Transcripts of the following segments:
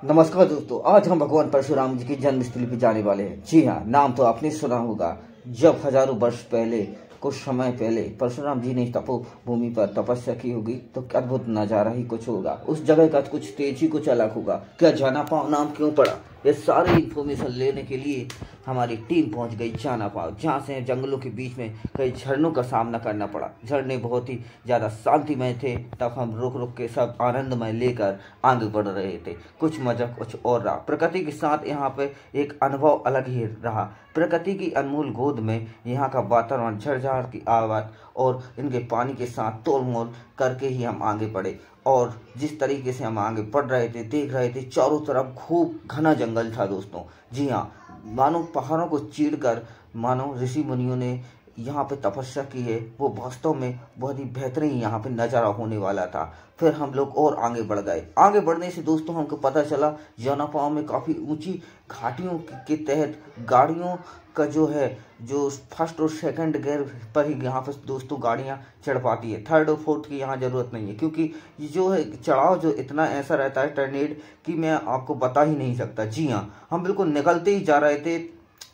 नमस्कार दोस्तों, आज हम भगवान परशुराम जी की जन्मस्थली पर जाने वाले हैं। जी हाँ, नाम तो आपने सुना होगा। जब हजारों वर्ष पहले, कुछ समय पहले परशुराम जी ने तपोभूमि पर तपस्या की होगी तो अद्भुत नजारा ही कुछ होगा। उस जगह का कुछ तेज ही कुछ अलग होगा। क्या जाना पाओ नाम क्यों पड़ा, ये सारी इन्फॉर्मेशन लेने के लिए हमारी टीम पहुंच गई जाना पाओ, जहाँ से जंगलों के बीच में कई झरनों का सामना करना पड़ा। झरने बहुत ही ज़्यादा शांतिमय थे, तब हम रुक रुक के सब आनंदमय लेकर आगे बढ़ रहे थे। कुछ मजा कुछ और रहा। प्रकृति के साथ यहाँ पे एक अनुभव अलग ही रहा। प्रकृति की अनमोल गोद में यहाँ का वातावरण, झरझर की आवाज़ और इनके पानी के साथ तोल मोल करके ही हम आगे बढ़े। और जिस तरीके से हम आगे बढ़ रहे थे, देख रहे थे चारों तरफ खूब घना जंगल था दोस्तों। जी हाँ, मानो पहाड़ों को चीरकर मानो ऋषि मुनियों ने यहाँ पे तपस्या की है। वो वास्तव में बहुत ही बेहतरीन यहाँ पे नज़ारा होने वाला था। फिर हम लोग और आगे बढ़ गए। आगे बढ़ने से दोस्तों हमको पता चला जौनापाव में काफ़ी ऊंची घाटियों के तहत गाड़ियों का जो फर्स्ट और सेकंड गियर पर ही यहाँ पर दोस्तों गाड़ियाँ चढ़ पाती है। थर्ड और फोर्थ की यहाँ ज़रूरत नहीं है, क्योंकि ये जो है चढ़ाव जो इतना ऐसा रहता है टर्नेड कि मैं आपको बता ही नहीं सकता। जी हाँ, हम बिल्कुल निकलते ही जा रहे थे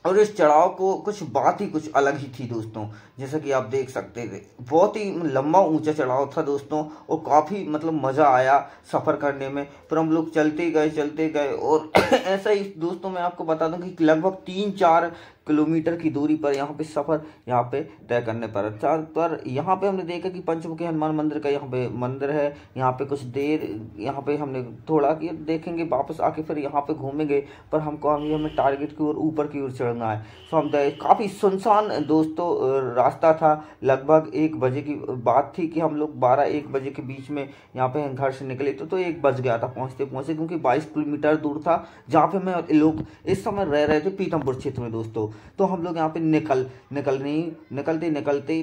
और इस चढ़ाव को कुछ बात ही कुछ अलग ही थी दोस्तों। जैसा कि आप देख सकते थे, बहुत ही लंबा ऊंचा चढ़ाव था दोस्तों, और काफ़ी मतलब मज़ा आया सफ़र करने में। पर हम लोग चलते गए और ऐसा ही दोस्तों मैं आपको बता दूं कि लगभग 3-4 किलोमीटर की दूरी पर यहाँ पे सफ़र यहाँ पे तय करने पर यहाँ पे हमने देखा कि पंचमुखी हनुमान मंदिर का यहाँ पे मंदिर है। यहाँ पे कुछ देर यहाँ पे हमने थोड़ा कि देखेंगे, वापस आके फिर यहाँ पे घूमेंगे। पर हमको अभी हमें टारगेट की ओर ऊपर की ओर चढ़ना है। तो हम काफ़ी सुनसान दोस्तों रास्ता था। लगभग 1 बजे की बात थी कि हम लोग 12-1 बजे के बीच में यहाँ पे घर से निकले तो 1 बज गया था पहुँचते पहुँचते, क्योंकि 22 किलोमीटर दूर था जहाँ पे मैं लोग इस समय रह रहे थे पीतमपुर क्षेत्र में दोस्तों। तो हम लोग यहाँ पे निकलते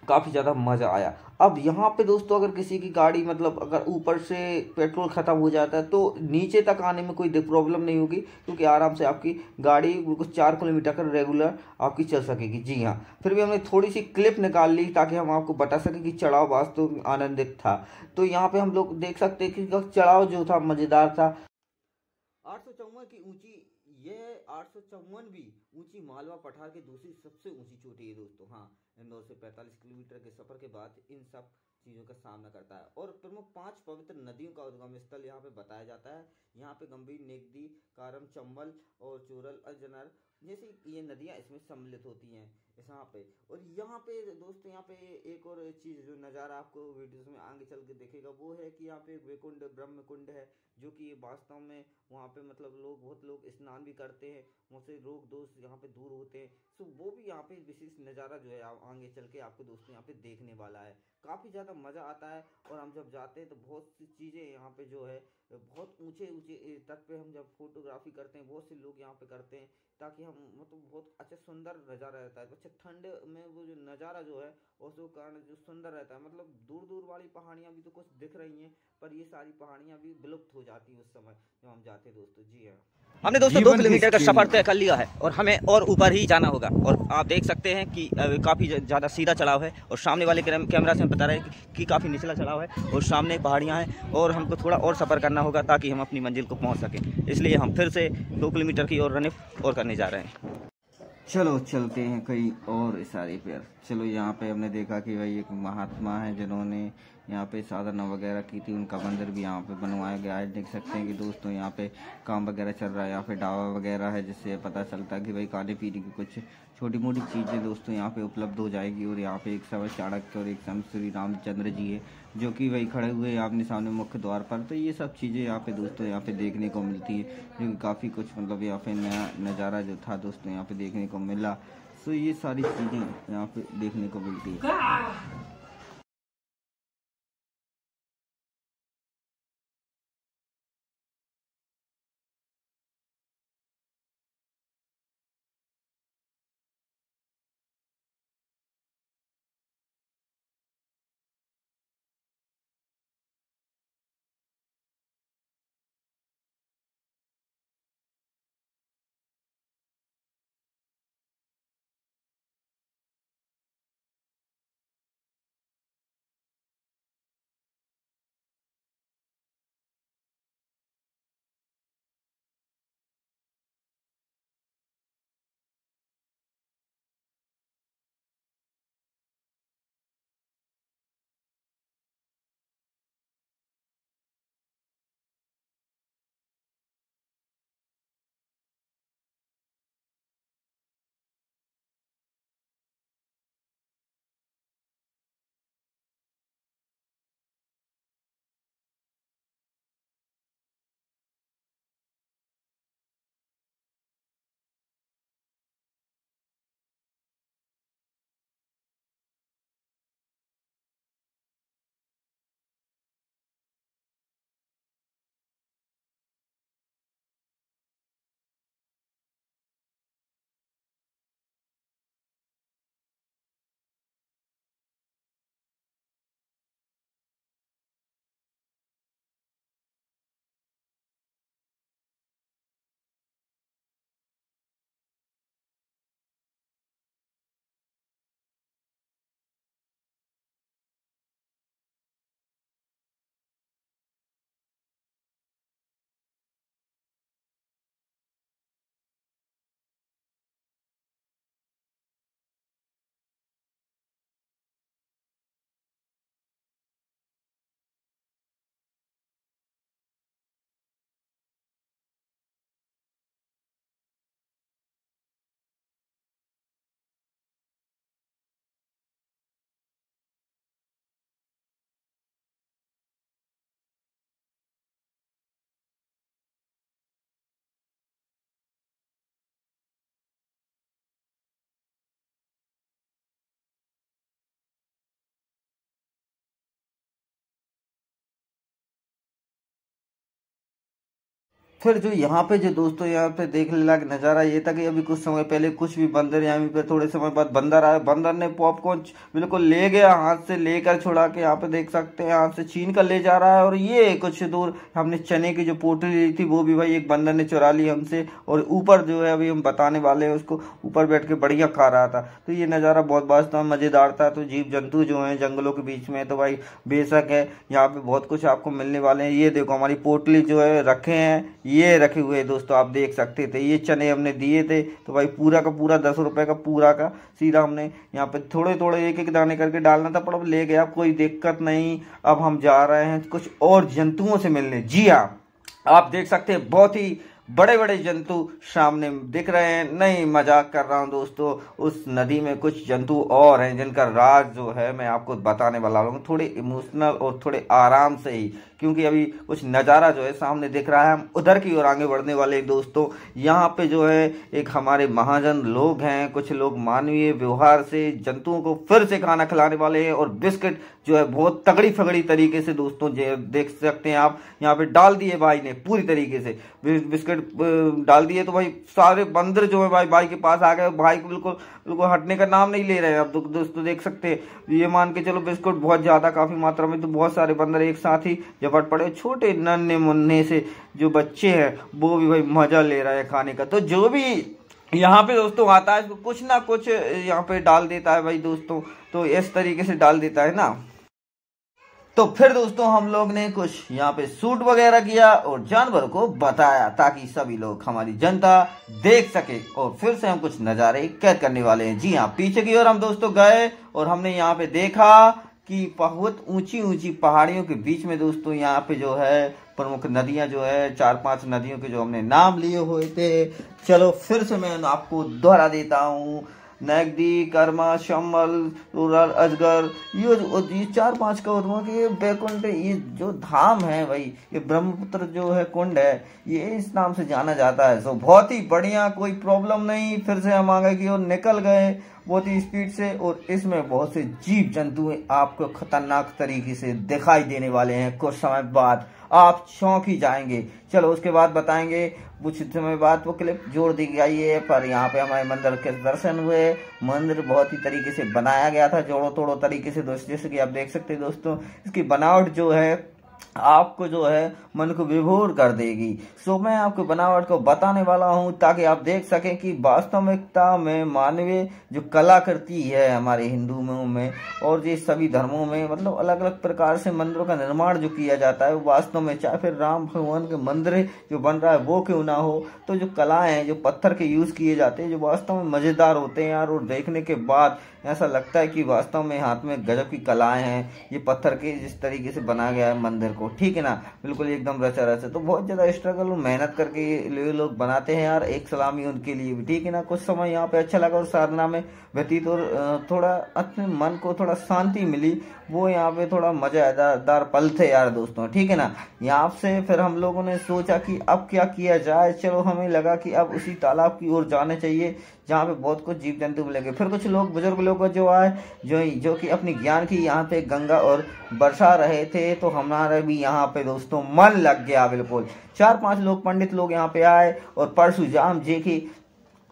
काफ़ी ज़्यादा मज़ा आया। अब यहाँ पे दोस्तों अगर किसी की गाड़ी मतलब अगर ऊपर से पेट्रोल ख़त्म हो जाता है तो नीचे तक आने में कोई प्रॉब्लम नहीं होगी, क्योंकि आराम से आपकी गाड़ी बिल्कुल 4 किलोमीटर का रेगुलर आपकी चल सकेगी। जी हाँ, फिर भी हमने थोड़ी सी क्लिप निकाल ली ताकि हम आपको बता सकें कि चढ़ाव वास्तव में आनंदित था। तो यहाँ पे हम लोग देख सकते हैं कि चढ़ाव जो था मज़ेदार था। 854 की ऊंची, ये 854 भी ऊंची मालवा पठार की दूसरी सबसे ऊंची चोटी है दोस्तों। हाँ, इंदौर से 45 किलोमीटर के सफर के बाद इन सब चीज़ों का सामना करता है। और प्रमुख 5 पवित्र नदियों का उद्गम स्थल यहाँ पे बताया जाता है। यहाँ पे गंभीर, नेगदी, कारम, चंबल और चोरल अजनर जैसी ये नदियाँ इसमें सम्मिलित होती हैं यहाँ पे। और यहाँ पे दोस्तों यहाँ पे एक और चीज़ जो नज़ारा आपको वीडियोस में आगे चल के दिखेगा वो है कि यहाँ पे एक वेकुंड ब्रह्म कुंड है, जो कि वास्तव में वहाँ पे मतलब बहुत लोग स्नान भी करते हैं, मुझसे रोग दोष यहाँ पे दूर होते हैं। तो वो भी यहाँ पे विशेष नज़ारा जो है आगे चल के आपको दोस्तों यहाँ पे देखने वाला है। काफ़ी ज़्यादा मज़ा आता है। और हम जब जाते हैं तो बहुत सी चीज़ें यहाँ पे जो है बहुत ऊंचे ऊंचे तट पे हम जब फोटोग्राफी करते हैं, बहुत से लोग यहाँ पे करते हैं ताकि हम मतलब बहुत अच्छा सुंदर नज़ारा रहता है। अच्छा ठंड में वो जो नज़ारा जो है उसके कारण जो सुंदर रहता है, मतलब दूर दूर वाली पहाड़ियाँ भी तो कुछ दिख रही हैं, पर ये सारी पहाड़ियाँ भी विलुप्त हो जाती हैं उस समय जब हम जाते हैं दोस्तों। जी हाँ, हमने दोस्तों 2 किलोमीटर का सफर तय कर लिया है और हमें और ऊपर ही जाना होगा। और आप देख सकते हैं कि काफ़ी ज़्यादा सीधा चढ़ाव है और सामने वाले कैमरा से हम बता रहे हैं कि काफ़ी निचला चढ़ाव है और सामने पहाड़ियाँ हैं और हमको थोड़ा और सफ़र करना होगा ताकि हम अपनी मंजिल को पहुँच सकें। इसलिए हम फिर से 2 किलोमीटर की और रनिंग और करने जा रहे हैं। चलो चलते हैं कहीं और इशारे पर। चलो, यहाँ पे हमने देखा कि भाई एक महात्मा है जिन्होंने यहाँ पे साधना वगैरह की थी, उनका मंदिर भी यहाँ पे बनवाया गया है। देख सकते हैं कि दोस्तों यहाँ पे काम वगैरह चल रहा है। यहाँ पे ढाबा वगैरह है, जिससे पता चलता है कि भाई खाने पीने की कुछ छोटी मोटी चीज़ें दोस्तों यहाँ पे उपलब्ध हो जाएगी। और यहाँ पे एक समय चाणक्य और एक समय श्री रामचंद्र जी है, जो कि वही खड़े हुए हैं आपने सामने मुख्य द्वार पर। तो ये सब चीज़ें यहाँ पे दोस्तों यहाँ पे देखने को मिलती है, जो कि काफ़ी कुछ मतलब यहाँ पे नया नज़ारा जो था दोस्तों यहाँ पे देखने को मिला। तो ये सारी चीज़ें यहाँ पे देखने को मिलती है। फिर जो यहाँ पे जो दोस्तों यहाँ पे देखने लायक नज़ारा ये था कि अभी कुछ समय पहले कुछ भी बंदर यहाँ पे थोड़े समय बाद बंदर आया, बंदर ने पॉपकॉर्न बिल्कुल ले गया, हाथ से लेकर छुड़ा के यहाँ पे देख सकते हैं हाथ से छीन कर ले जा रहा है। और ये कुछ दूर हमने चने की जो पोटली ली थी वो भी भाई एक बंदर ने चुरा ली हमसे, और ऊपर जो है अभी हम बताने वाले हैं उसको, ऊपर बैठ के बढ़िया खा रहा था। तो ये नज़ारा बहुत वास्तव में मज़ेदार था। तो जीव जंतु जो हैं जंगलों के बीच में तो भाई बेशक है, यहाँ पे बहुत कुछ आपको मिलने वाले हैं। ये देखो हमारी पोटली जो है रखे हैं, ये रखे हुए हैं दोस्तों, आप देख सकते थे। ये चने हमने दिए थे तो भाई पूरा का पूरा 10 रुपए का पूरा का सीधा हमने यहाँ पे थोड़े थोड़े एक एक दाने करके डालना था, पर अब ले गया, कोई दिक्कत नहीं। अब हम जा रहे हैं कुछ और जंतुओं से मिलने। जी हाँ, आप देख सकते हैं बहुत ही बड़े बड़े जंतु सामने दिख रहे हैं। नहीं मजाक कर रहा हूं दोस्तों, उस नदी में कुछ जंतु और हैं जिनका राज जो है मैं आपको बताने वाला हूँ, थोड़े इमोशनल और थोड़े आराम से ही, क्योंकि अभी कुछ नज़ारा जो है सामने दिख रहा है। हम उधर की ओर आगे बढ़ने वाले दोस्तों। यहाँ पे जो है एक हमारे महाजन लोग हैं, कुछ लोग मानवीय व्यवहार से जंतुओं को फिर से खाना खिलाने वाले हैं, और बिस्किट जो है बहुत तगड़ी फगड़ी तरीके से दोस्तों देख सकते हैं आप, यहाँ पे डाल दिए भाई ने पूरी तरीके से बिस्किट डाल दिए। तो भाई सारे बंदर जो है भाई के पास आ गए, भाई को बिल्कुल बिल्कुल हटने का नाम नहीं ले रहे हैं। अब तो दोस्तों देख सकते हैं, ये मान के चलो बिस्कुट बहुत ज्यादा काफी मात्रा में, तो बहुत सारे बंदर एक साथ ही झपट पड़े। छोटे नन्हे मुन्ने से जो बच्चे हैं वो भी भाई मजा ले रहे हैं खाने का। तो जो भी यहाँ पे दोस्तों आता है कुछ ना कुछ यहाँ पे डाल देता है भाई दोस्तों, तो इस तरीके से डाल देता है ना। तो फिर दोस्तों हम लोग ने कुछ यहाँ पे शूट वगैरह किया और जानवर को बताया ताकि सभी लोग, हमारी जनता देख सके, और फिर से हम कुछ नज़ारे कैद करने वाले हैं। जी हाँ, पीछे की ओर हम दोस्तों गए और हमने यहाँ पे देखा कि बहुत ऊंची ऊंची पहाड़ियों के बीच में दोस्तों यहाँ पे जो है प्रमुख नदियां जो है 4-5 नदियों के जो हमने नाम लिए हुए थे। चलो फिर से मैं आपको दोहरा देता हूँ। नगदी, कर्मा, शम्मल, रूरल, अजगर, ये 4-5 कौरवों के बैकुंठ, ये जो धाम है भाई, ये ब्रह्मपुत्र जो है कुंड है, ये इस नाम से जाना जाता है। सो बहुत ही बढ़िया, कोई प्रॉब्लम नहीं। फिर से हम आगे की ओर निकल गए बहुत ही स्पीड से, और इसमें बहुत से जीव जंतु आपको खतरनाक तरीके से दिखाई देने वाले हैं। कुछ समय बाद आप चौंक ही जाएंगे। चलो उसके बाद बताएंगे, कुछ समय बाद वो क्लिप जोड़ दी गई है। पर यहाँ पे हमारे मंदिर के दर्शन हुए। मंदिर बहुत ही तरीके से बनाया गया था, जोड़ो तोड़ो तरीके से दोस्तों, जैसे कि आप देख सकते हैं दोस्तों, इसकी बनावट जो है आपको जो है मन को विभोर कर देगी। सो मैं आपको बनावट को बताने वाला हूं ताकि आप देख सकें कि वास्तविकता में मानवीय जो कलाकृति है हमारे हिंदुओं में और ये सभी धर्मों में, मतलब अलग अलग प्रकार से मंदिरों का निर्माण जो किया जाता है वो वास्तव में, चाहे फिर राम भगवान के मंदिर जो बन रहा है वो क्यों ना हो, तो जो कलाएं हैं, जो पत्थर के यूज किए जाते हैं, जो वास्तव में मजेदार होते हैं यार। और देखने के बाद ऐसा लगता है कि वास्तव में हाथ में गजब की कलाएं हैं। ये पत्थर के जिस तरीके से बनाया गया है मंदिर को, ठीक है ना, बिल्कुल एकदम रचा रचा। तो बहुत ज्यादा स्ट्रगल और मेहनत करके ये लोग बनाते हैं यार। एक सलामी उनके लिए भी, ठीक है ना। कुछ समय यहाँ पे अच्छा लगा और साधना में व्यतीत, और थोड़ा अपने मन को थोड़ा शांति मिली, वो यहाँ पे थोड़ा मजेदार पल थे यार दोस्तों, ठीक है ना। यहाँ से फिर हम लोगों ने सोचा कि अब क्या किया जाए। चलो हमें लगा कि अब उसी तालाब की ओर जाना चाहिए जहाँ पे बहुत कुछ जीव जंतु मिलेंगे। फिर कुछ लोग, बुजुर्ग लोग जो आए, जो कि अपनी ज्ञान की यहाँ पे गंगा और बरसा रहे थे, तो हमारा भी यहाँ पे दोस्तों मन लग गया बिल्कुल। 4-5 लोग, पंडित लोग यहाँ पे आए और परशुराम जी की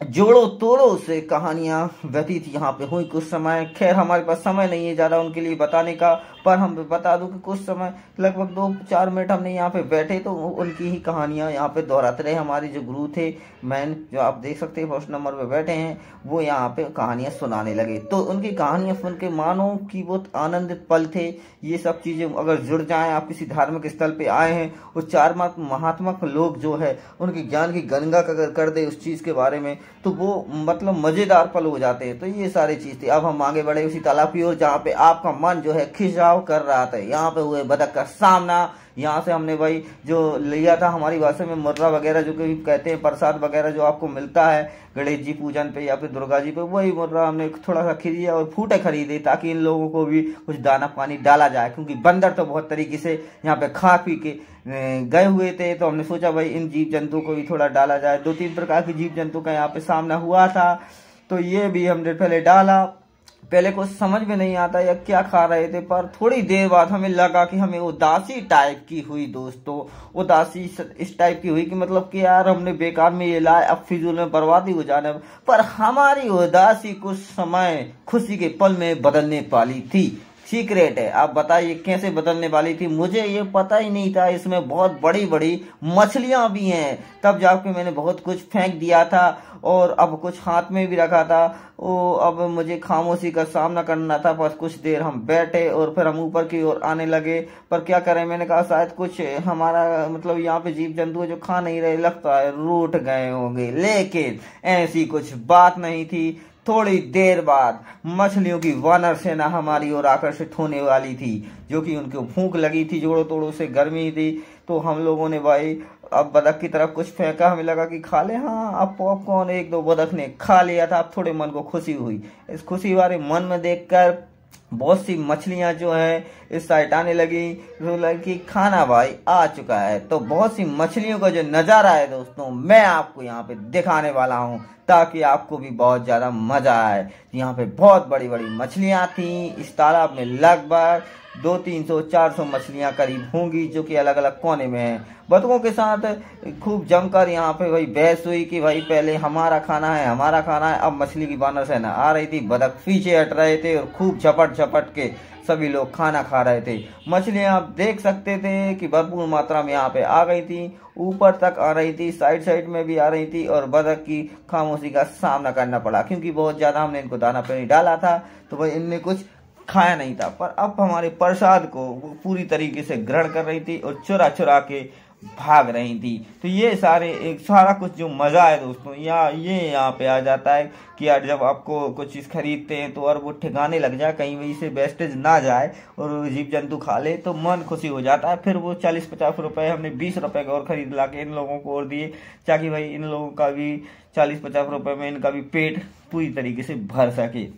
जोड़ों तोड़ों से कहानियां व्यतीत यहाँ पे हुई कुछ समय। खैर हमारे पास समय नहीं है ज्यादा उनके लिए बताने का, पर हम बता दूं कि कुछ समय लगभग 2-4 मिनट हमने यहाँ पे बैठे तो उनकी ही कहानियां यहाँ पे दोहराते रहे। हमारे जो गुरु थे, मैन जो आप देख सकते हैं फर्स्ट नंबर पे बैठे हैं, वो यहाँ पे कहानियां सुनाने लगे। तो उनकी कहानियां सुन के मानो कि बहुत आनंदित पल थे। ये सब चीजें अगर जुड़ जाए, आप किसी धार्मिक स्थल पे आए हैं और 4 महात्मा लोग जो है उनके ज्ञान की गंगा कर दे उस चीज के बारे में, तो वो मतलब मजेदार पल हो जाते हैं। तो ये सारी चीज थी। अब हम आगे बढ़े उसी तालाब की ओर जहाँ पे आपका मन जो है खिंचाव कर रहा था। यहाँ पे हुए बतख का सामना। यहाँ से हमने भाई जो लिया था, हमारी भाषा में मुर्रा वगैरह जो कि कहते हैं, प्रसाद वगैरह जो आपको मिलता है गणेश जी पूजन पे या फिर दुर्गा जी पे, वही मुर्रा हमने थोड़ा सा खरीदा और फूटे खरीदे ताकि इन लोगों को भी कुछ दाना पानी डाला जाए, क्योंकि बंदर तो बहुत तरीके से यहाँ पे खा पी के गए हुए थे। तो हमने सोचा भाई इन जीव जंतु को भी थोड़ा डाला जाए। 2-3 प्रकार के जीव जंतु का यहाँ पे सामना हुआ था, तो ये भी हमने पहले डाला। पहले कुछ समझ में नहीं आता या क्या खा रहे थे, पर थोड़ी देर बाद हमें लगा कि हमें उदासी टाइप की हुई दोस्तों। उदासी इस टाइप की हुई कि मतलब कि यार हमने बेकार में ये लाए, अब फिजूल में बर्बादी हो जाने। पर हमारी उदासी कुछ समय खुशी के पल में बदलने वाली थी। सीक्रेट है, आप बताइए कैसे बदलने वाली थी। मुझे ये पता ही नहीं था इसमें बहुत बड़ी बड़ी मछलियां भी हैं। तब जाके मैंने बहुत कुछ फेंक दिया था और अब कुछ हाथ में भी रखा था। अब मुझे खामोशी का सामना करना था। बस कुछ देर हम बैठे और फिर हम ऊपर की ओर आने लगे। पर क्या करें, मैंने कहा शायद कुछ हमारा मतलब यहाँ पे जीव जंतु जो खा नहीं रहे, लगता है रूठ गए होंगे। लेकिन ऐसी कुछ बात नहीं थी। थोड़ी देर बाद मछलियों की वानर सेना हमारी ओर आकर्षित होने वाली थी, जो कि उनको भूख लगी थी, जोड़ों तोड़ों से गर्मी थी। तो हम लोगों ने भाई अब बतख की तरफ कुछ फेंका, हमें लगा कि खा ले। हाँ, अब पॉपकॉर्न एक दो बतख ने खा लिया था। अब थोड़े मन को खुशी हुई। इस खुशी वाले मन में देखकर बहुत सी मछलियां जो है इस साइड आने लगी। तो लगी खाना भाई आ चुका है। तो बहुत सी मछलियों का जो नजारा है दोस्तों, मैं आपको यहाँ पे दिखाने वाला हूँ, ताकि आपको भी बहुत ज्यादा मजा आए। यहाँ पे बहुत बड़ी बड़ी मछलियां थी। इस तालाब में लगभग 200-300-400 मछलियां करीब होंगी, जो कि अलग अलग कोने में हैं। बतखों के साथ खूब जमकर यहाँ पे भाई बहस हुई कि भाई पहले हमारा खाना है, हमारा खाना है। अब मछली की वानर सेना आ रही थी, बतख पीछे हट रहे थे और खूब झपट झपट के सभी लोग खाना खा रहे थे। मछलियां आप देख सकते थे कि भरपूर मात्रा में यहाँ पे आ गई थी, ऊपर तक आ रही थी, साइड साइड में भी आ रही थी। और बतख की खामोशी का सामना करना पड़ा, क्योंकि बहुत ज्यादा हमने इनको दाना पानी डाला था, तो भाई इनने कुछ खाया नहीं था। पर अब हमारे प्रसाद को वो पूरी तरीके से ग्रहण कर रही थी और चुरा चुरा के भाग रही थी। तो ये सारा कुछ जो मजा है दोस्तों, यहाँ पे आ जाता है कि यार जब आपको कुछ चीज खरीदते हैं तो और वो ठिकाने लग जाए, कहीं वहीं से वेस्टेज ना जाए और जीव जंतु खा ले, तो मन खुशी हो जाता है। फिर वो 40-50 रुपए हमने 20 रुपए का और खरीद ला के इन लोगों को और दिए, ताकि भाई इन लोगों का भी 40-50 रुपए में इनका भी पेट पूरी तरीके से भर सके।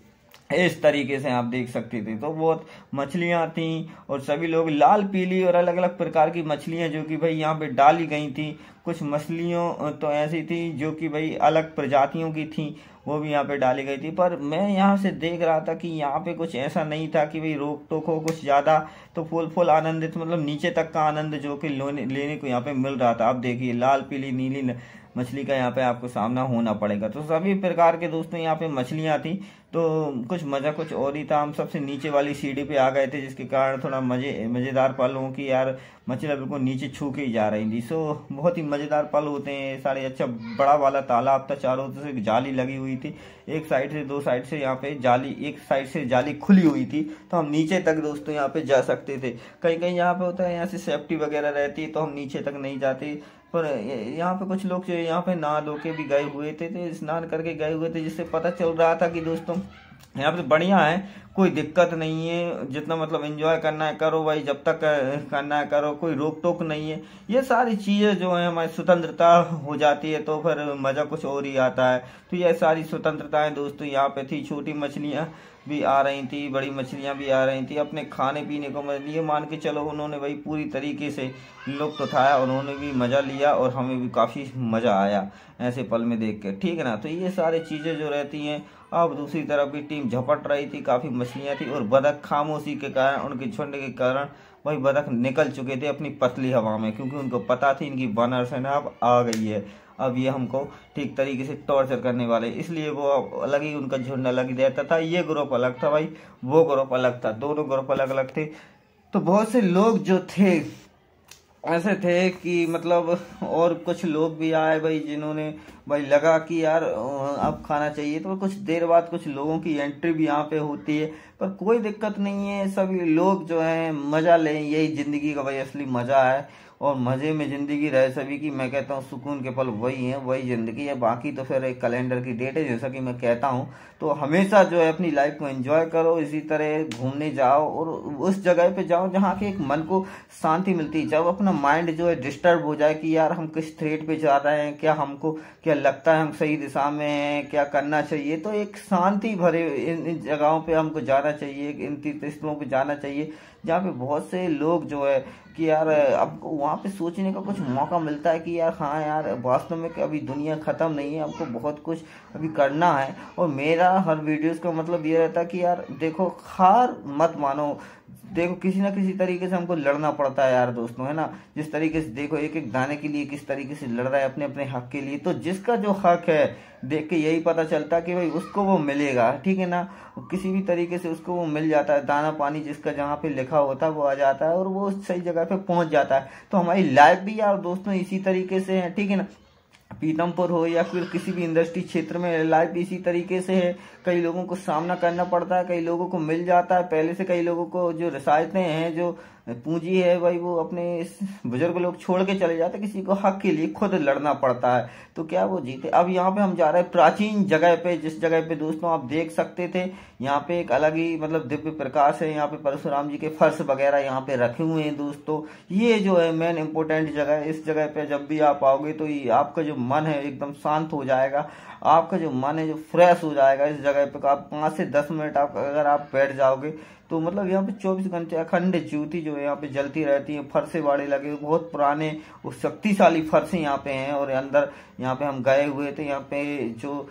इस तरीके से आप देख सकते थे। तो बहुत मछलियां थी और सभी लोग लाल पीली और अलग अलग प्रकार की मछलियां जो कि भाई यहाँ पे डाली गई थी। कुछ मछलियों तो ऐसी थी जो कि भाई अलग प्रजातियों की थी, वो भी यहाँ पे डाली गई थी। पर मैं यहाँ से देख रहा था कि यहाँ पे कुछ ऐसा नहीं था कि भाई रोक टोक हो कुछ ज्यादा। तो फुल आनंदित, मतलब नीचे तक का आनंद जो कि लेने को यहाँ पे मिल रहा था। अब देखिए लाल पीली नीली मछली का यहाँ पे आपको सामना होना पड़ेगा। तो सभी प्रकार के दोस्तों यहाँ पे मछलियां थी। तो कुछ मजा कुछ और ही था। हम सबसे नीचे वाली सीढ़ी पे आ गए थे, जिसके कारण थोड़ा मजेदार पल हो कि यार मछलियां बिल्कुल नीचे छू के ही जा रही थी। सो बहुत ही मजेदार पल होते हैं सारे। अच्छा बड़ा वाला तालाब था, चारों तरफ से जाली लगी हुई थी, एक साइड से दो साइड से यहाँ पे जाली, एक साइड से जाली खुली हुई थी, तो हम नीचे तक दोस्तों यहाँ पे जा सकते थे। कहीं कहीं यहाँ पे होता है यहाँ से सेफ्टी वगैरह रहती है, तो हम नीचे तक नहीं जाते। पर यहाँ पे कुछ लोग जो यहाँ पे नहा धो के भी गए हुए थे, तो स्नान करके गए हुए थे, जिससे पता चल रहा था कि दोस्तों यहाँ पे बढ़िया है, कोई दिक्कत नहीं है। जितना मतलब एंजॉय करना है करो भाई, जब तक करना है करो, कोई रोक टोक नहीं है। ये सारी चीजें जो है हमारी स्वतंत्रता हो जाती है, तो फिर मजा कुछ और ही आता है। तो ये सारी स्वतंत्रताएं दोस्तों यहाँ पे थी। छोटी मछलियां भी आ रही थी, बड़ी मछलियां भी आ रही थी, अपने खाने पीने को ये मान के चलो उन्होंने भाई पूरी तरीके से लुत्फ उठाया, उन्होंने भी मजा लिया और हमें भी काफी मजा आया ऐसे पल में देख के, ठीक है ना। तो ये सारी चीजें जो रहती हैं। अब दूसरी तरफ भी टीम झपट रही थी, काफी मछलियां थी और बतख खामोशी के कारण, उनके झुंड के कारण वही बतख निकल चुके थे अपनी पतली हवा में, क्योंकि उनको पता थी इनकी वानर सेना अब आ गई है, अब ये हमको ठीक तरीके से टॉर्चर करने वाले, इसलिए वो अलग ही उनका झुंड अलग ही रहता था। ये ग्रुप अलग था भाई, वो ग्रुप अलग था, दोनों ग्रुप अलग अलग थे। तो बहुत से लोग जो थे ऐसे थे कि मतलब, और कुछ लोग भी आए भाई जिन्होंने भाई लगा कि यार अब खाना चाहिए, तो कुछ देर बाद कुछ लोगों की एंट्री भी यहाँ पे होती है। पर कोई दिक्कत नहीं है, सभी लोग जो है मजा लें, यही जिंदगी का भाई असली मजा है। और मजे में जिंदगी रहे सभी की। मैं कहता हूँ सुकून के पल वही है, वही जिंदगी है। बाकी तो फिर एक कैलेंडर की डेट है, जैसा कि मैं कहता हूँ। तो हमेशा जो है अपनी लाइफ को एंजॉय करो, इसी तरह घूमने जाओ और उस जगह पे जाओ जहाँ के एक मन को शांति मिलती है। जब अपना माइंड जो है डिस्टर्ब हो जाए कि यार हम किस थ्रेड पे जा रहे हैं, क्या हमको क्या लगता है हम सही दिशा में हैं, क्या करना चाहिए, तो एक शांति भरे इन जगहों पे हमको जाना चाहिए, इन तीर्थ स्थलों पे जाना चाहिए, जहाँ पे बहुत से लोग जो है कि यार आपको वहाँ पे सोचने का कुछ मौका मिलता है कि यार हाँ यार वास्तव में कि अभी दुनिया ख़त्म नहीं है, आपको बहुत कुछ अभी करना है। और मेरा हर वीडियोस का मतलब ये रहता है कि यार देखो हार मत मानो, देखो किसी ना किसी तरीके से हमको लड़ना पड़ता है यार दोस्तों, है ना। जिस तरीके से देखो एक एक दाने के लिए किस तरीके से लड़ रहा है अपने अपने हक के लिए, तो जिसका जो हक है देख के यही पता चलता है कि भाई उसको वो मिलेगा, ठीक है ना। किसी भी तरीके से उसको वो मिल जाता है, दाना पानी जिसका जहाँ पे लिखा होता है वो आ जाता है और वो सही जगह पे पहुंच जाता है। तो हमारी लाइफ भी यार दोस्तों इसी तरीके से है, ठीक है ना। पीतमपुर हो या फिर किसी भी इंडस्ट्री क्षेत्र में लाइफ भी इसी तरीके से है। कई लोगों को सामना करना पड़ता है, कई लोगों को मिल जाता है पहले से, कई लोगों को जो रिसायतें हैं, जो पूंजी है भाई वो अपने बुजुर्ग लोग छोड़ के चले जाते, किसी को हक के लिए खुद लड़ना पड़ता है तो क्या वो जीते। अब यहाँ पे हम जा रहे हैं प्राचीन जगह पे, जिस जगह पे दोस्तों आप देख सकते थे यहाँ पे एक अलग ही मतलब दिव्य प्रकाश है। यहाँ पे परशुराम जी के फर्श वगैरह यहाँ पे रखे हुए हैं दोस्तों। ये जो है मेन इंपोर्टेंट जगह है। इस जगह पे जब भी आप आओगे तो ये आपका जो मन है एकदम शांत हो जाएगा, आपका जो मन है जो फ्रेश हो जाएगा। इस जगह पे आप 5 से 10 मिनट अगर आप बैठ जाओगे तो मतलब यहाँ पे 24 घंटे अखंड ज्योति जो है यहाँ पे जलती रहती है। फरसे बाड़े लगे, बहुत पुराने और शक्तिशाली फरसे यहाँ पे हैं। और अंदर यहाँ पे हम गए हुए थे, यहाँ पे जो